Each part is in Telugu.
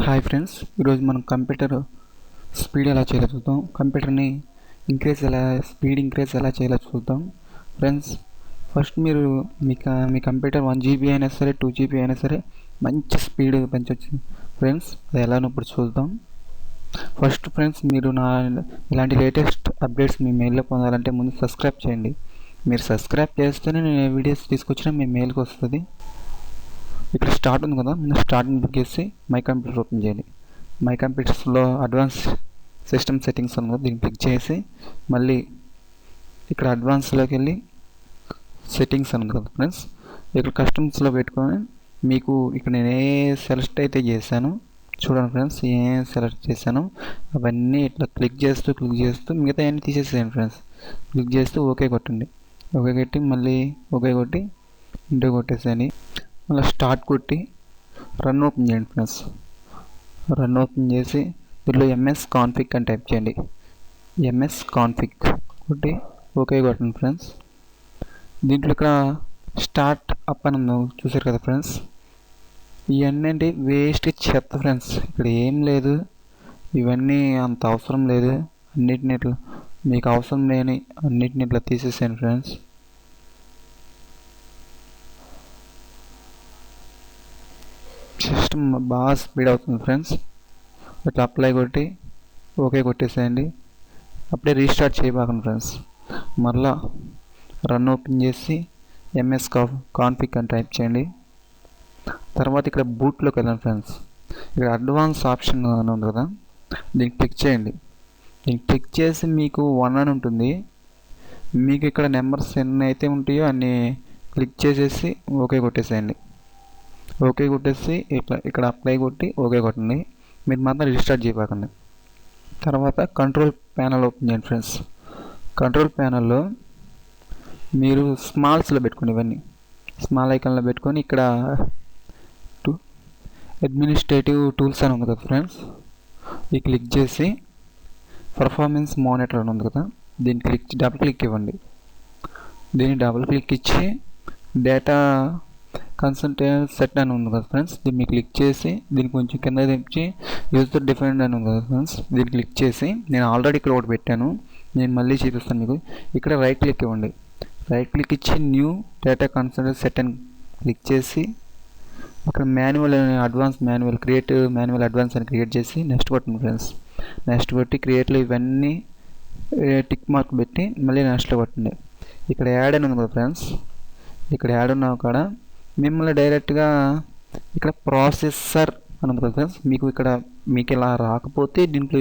హాయ్ ఫ్రెండ్స్, ఈరోజు మనం కంప్యూటర్ స్పీడ్ ఎలా చేయాలో చూద్దాం. కంప్యూటర్ని స్పీడ్ ఇంక్రీజ్ ఎలా చేయాలో చూద్దాం. ఫ్రెండ్స్, ఫస్ట్ మీరు మీ కంప్యూటర్ 1 GB అయినా సరే 2 GB అయినా సరే మంచి స్పీడ్ పెంచవచ్చు. ఫ్రెండ్స్, అది ఎలానో ఇప్పుడు చూద్దాం. ఫస్ట్ ఫ్రెండ్స్, మీరు ఇలాంటి లేటెస్ట్ అప్డేట్స్ మీ మెయిల్లో పొందాలంటే ముందు సబ్స్క్రైబ్ చేయండి. మీరు సబ్స్క్రైబ్ చేస్తేనే నేను వీడియోస్ తీసుకొచ్చినా మీ మెయిల్కి వస్తుంది. ఇక్కడ స్టార్ట్ ఉంది కదా, ముందు స్టార్ట్ క్లిక్ చేసి మై కంప్యూటర్ ఓపెన్ చేయండి. మై కంప్యూటర్స్లో అడ్వాన్స్ సిస్టమ్ సెట్టింగ్స్ ఉంది కదా, దీన్ని క్లిక్ చేసి మళ్ళీ ఇక్కడ అడ్వాన్స్లోకి వెళ్ళి సెట్టింగ్స్ ఉంది కదా ఫ్రెండ్స్, ఇక్కడ కస్టమ్స్లో పెట్టుకొని మీకు ఇక్కడ నేను ఏ సెలెక్ట్ అయితే చేశాను చూడండి ఫ్రెండ్స్, ఏం సెలెక్ట్ చేశాను అవన్నీ ఇట్లా క్లిక్ చేస్తూ మిగతా అన్నీ తీసేసేయండి ఫ్రెండ్స్. క్లిక్ చేస్తూ ఓకే కొట్టండి. ఓకే కొట్టి మళ్ళీ ఓకే కొట్టి ఇంటూ కొట్టేసేయండి. మళ్ళీ స్టార్ట్ కొట్టి రన్ ఓపెన్ చేయండి ఫ్రెండ్స్. రన్ ఓపెన్ చేసి దీనిలో ఎంఎస్ కాన్ఫిగ్ అని టైప్ చేయండి. ఎంఎస్ కాన్ఫిగ్ కొట్టి ఓకే కొట్టండి ఫ్రెండ్స్. దీంట్లో ఇక్కడ స్టార్ట్ అప్ అని చూసారు కదా ఫ్రెండ్స్, ఇవన్నీ వేస్ట్ చెత్త ఫ్రెండ్స్. ఇక్కడ ఏం లేదు, ఇవన్నీ అంత అవసరం లేదు. అన్నిటిని ఇట్లా మీకు అవసరం లేని అన్నిటిని ఇట్లా తీసేసాను ఫ్రెండ్స్. సిస్టమ్ బాగా స్పీడ్ అవుతుంది ఫ్రెండ్స్. ఇట్లా అప్లై కొట్టి ఓకే కొట్టేసేయండి. అప్పుడే రీస్టార్ట్ చేయబాకండి ఫ్రెండ్స్. మళ్ళా రన్ ఓపెన్ చేసి ఎంఎస్ కాన్ఫిగ్ అని టైప్ చేయండి. తర్వాత ఇక్కడ బూట్లోకి వెళ్ళండి ఫ్రెండ్స్. ఇక్కడ అడ్వాన్స్ ఆప్షన్ అని ఉంది కదా, దీన్ని క్లిక్ చేయండి. దీన్ని క్లిక్ చేసి మీకు 1 అని ఉంటుంది. మీకు ఇక్కడ నెంబర్స్ ఎన్ని అయితే ఉంటాయో అన్నీ క్లిక్ చేసేసి ఓకే కొట్టేసేయండి. ఓకే కొట్టేసి ఇక్కడ అప్లై కొట్టి ఓకే కొట్టండి. మీరు మాత్రం రీస్టార్ట్ చేయకండి. తర్వాత కంట్రోల్ ప్యానల్ ఓపెన్ చేయండి ఫ్రెండ్స్. కంట్రోల్ ప్యానల్లో మీరు స్మాల్స్లో పెట్టుకోండి, ఇవన్నీ స్మాల్ ఐకాన్లో పెట్టుకొని ఇక్కడ అడ్మినిస్ట్రేటివ్ టూల్స్ అని ఉంది కదా ఫ్రెండ్స్, ఈ క్లిక్ చేసి పర్ఫార్మెన్స్ మానిటర్ అని ఉంది కదా, దీన్ని డబుల్ క్లిక్ ఇవ్వండి. దీన్ని డబుల్ క్లిక్ ఇచ్చి డేటా కన్సల్టెంట్ సెట్ అని ఉంది కదా ఫ్రెండ్స్, దీన్ని క్లిక్ చేసి దీన్ని కొంచెం కింద తెచ్చి యూజర్ డిఫైన్డ్ అని ఉంది కదా ఫ్రెండ్స్, దీన్ని క్లిక్ చేసి నేను ఆల్రెడీ ఇక్కడ ఒకటి పెట్టాను, నేను మళ్ళీ చూపిస్తాను మీకు. ఇక్కడ రైట్ క్లిక్ ఇవ్వండి. రైట్ క్లిక్ ఇచ్చి న్యూ డేటా కన్సల్టెంట్ సెట్ అని క్లిక్ చేసి ఇక్కడ అడ్వాన్స్ మాన్యువల్ అడ్వాన్స్ అని క్రియేట్ చేసి నెక్స్ట్ కొట్టండి ఫ్రెండ్స్. నెక్స్ట్ కొట్టి క్రియేట్లో ఇవన్నీ టిక్ మార్క్ పెట్టి మళ్ళీ నెక్స్ట్లో కొట్టండి. ఇక్కడ యాడ్ అని ఉంది కదా ఫ్రెండ్స్, ఇక్కడ యాడ్ ఉన్న కాడ మిమ్మల్ని డైరెక్ట్గా ఇక్కడ ప్రాసెసర్ అని ఉంది కదా ఫ్రెండ్స్, మీకు ఇలా రాకపోతే దీంట్లో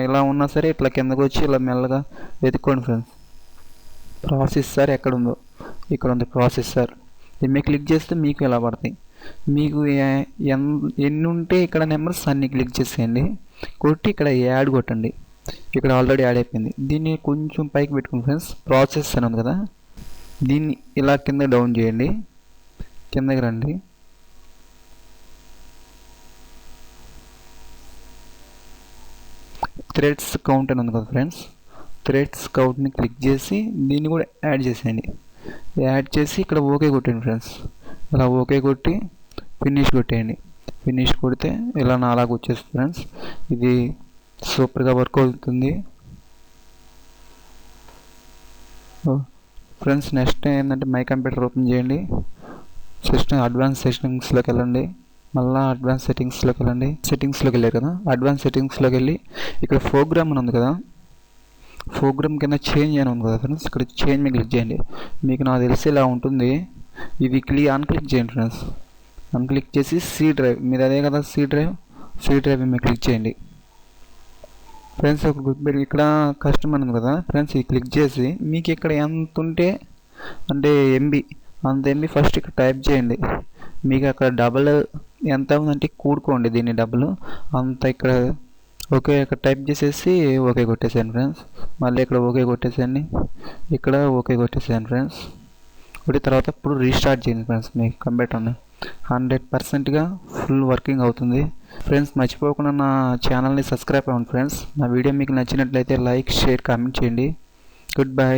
ఇలా ఉన్నా సరే ఇట్లా కిందకు వచ్చి ఇలా మెల్లగా వెతుక్కోండి ఫ్రెండ్స్. ప్రాసెసర్ ఎక్కడ ఉందో ఇక్కడ ఉంది ప్రాసెసర్, దీన్ని మీకు క్లిక్ చేస్తే మీకు ఇలా పడతాయి. మీకు ఎన్ని ఉంటే ఇక్కడ నెంబర్స్ అన్నీ క్లిక్ చేసేయండి. కొట్టి ఇక్కడ యాడ్ కొట్టండి. ఇక్కడ ఆల్రెడీ యాడ్ అయిపోయింది. దీన్ని కొంచెం పైకి పెట్టుకోండి ఫ్రెండ్స్. ప్రాసెస్ అని ఉంది కదా, దీన్ని ఇలా కింద డౌన్ చేయండి, కిందకి రండి. థ్రెడ్స్ కౌంట్ అని ఉంది కదా ఫ్రెండ్స్, థ్రెడ్స్ కౌంట్ని క్లిక్ చేసి దీన్ని కూడా యాడ్ చేసేయండి. యాడ్ చేసి ఇక్కడ ఓకే కొట్టండి ఫ్రెండ్స్. ఇలా ఓకే కొట్టి ఫినిష్ కొట్టేయండి. ఫినిష్ కొడితే ఇలా నాలాగా వచ్చేస్తుంది ఫ్రెండ్స్. ఇది సూపర్గా వర్క్ అవుతుంది ఫ్రెండ్స్. నెక్స్ట్ ఏంటంటే మై కంప్యూటర్ ఓపెన్ చేయండి. సిస్టమ్ అడ్వాన్స్ సెట్టింగ్స్లోకి వెళ్ళండి. మళ్ళీ అడ్వాన్స్ సెట్టింగ్స్లోకి వెళ్ళారు కదా, అడ్వాన్స్ సెట్టింగ్స్లోకి వెళ్ళి ఇక్కడ ప్రోగ్రామ్ అని ఉంది కదా, ప్రోగ్రామ్ కింద చేంజ్ అని ఉంది కదా ఫ్రెండ్స్, ఇక్కడ చేంజ్ మీద క్లిక్ చేయండి. మీకు నాకు తెలిసి ఇలా ఉంటుంది. ఇది అన్క్లిక్ చేయండి ఫ్రెండ్స్. అన్క్లిక్ చేసి సి డ్రైవ్, మీరు అదే కదా సి డ్రైవ్ మీద క్లిక్ చేయండి ఫ్రెండ్స్. ఒక గుర్తుపెట్టి ఇక్కడ కస్టమర్ ఉంది కదా ఫ్రెండ్స్, ఇది క్లిక్ చేసి మీకు ఇక్కడ ఎంత ఉంటే అంటే అంత ఎంబీ ఫస్ట్ ఇక్కడ టైప్ చేయండి. మీకు అక్కడ డబల్ ఎంత ఉందంటే కూడుకోండి దీన్ని డబుల్ అంత ఇక్కడ ఓకే ఇక్కడ టైప్ చేసేసి ఓకే కొట్టేసాను ఫ్రెండ్స్. మళ్ళీ ఇక్కడ ఓకే కొట్టేసాను, ఇక్కడ ఓకే కొట్టేసాను ఫ్రెండ్స్. కొట్టిన తర్వాత ఇప్పుడు రీస్టార్ట్ చేయండి ఫ్రెండ్స్. మీ కంప్యూటర్ని 100%గా ఫుల్ వర్కింగ్ అవుతుంది ఫ్రెండ్స్. మర్చిపోకుండా నా ఛానల్ని సబ్స్క్రైబ్ అవ్వండి ఫ్రెండ్స్. నా వీడియో మీకు నచ్చినట్లయితే లైక్, షేర్, కామెంట్ చేయండి. Good bye.